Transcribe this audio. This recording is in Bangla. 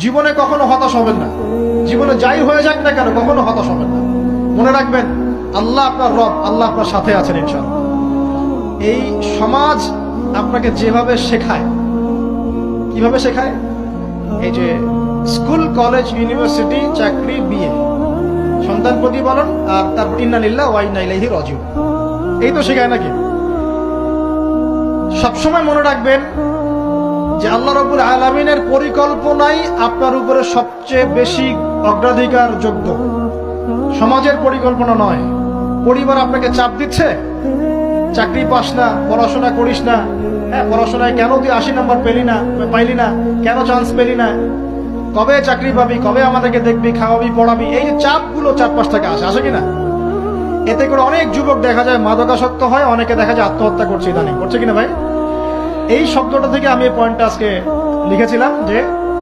জীবনে কখনো হতাশ হবেন না। জীবনে যাই হয়ে যাক না কেন কখনো হতাশ হবেন না। মনে রাখবেন আল্লাহ আপনার রব, আল্লাহ আপনার সাথে আছেন ইনশাআল্লাহ। এই সমাজ আপনাকে যেভাবে শেখায়, কিভাবে শেখায়, এই যে স্কুল, কলেজ, ইউনিভার্সিটি, চাকরি, বিয়ে, সন্তান প্রতিপালন, আর তারপর ইন্না লিল্লাহি ওয়া ইন্না ইলাইহি রাজিউন, এই তো শেখায় নাকি? সবসময় মনে রাখবেন যে আল্লাহ রাব্বুল আলামিনের পরিকল্পনাই আপনার উপরে সবচেয়ে বেশি অগ্রাধিকার যোগ্য, সমাজের পরিকল্পনা নয়। পরিবার আপনাকে চাপ দিচ্ছে, চাকরি পাস না, পড়াশোনা করিস না, হ্যাঁ পড়াশোনায় কেন তুই 80 নাম্বার পাইলি না, কেন চান্স পেলি না, কবে চাকরি পাবি, কবে আমাদেরকে দেখবি, খাওয়াবি, পড়াবি, এই যে চাপগুলো চারপাশ থেকে আসে কিনা? এতে করে অনেক যুবক দেখা যায় মাদকাসক্ত হয়, অনেকে দেখা যায় আত্মহত্যা করছে, ইদানিং করছে কিনা ভাই? এই শব্দটা থেকে আমি এই পয়েন্টটা আজকে লিখেছিলাম যে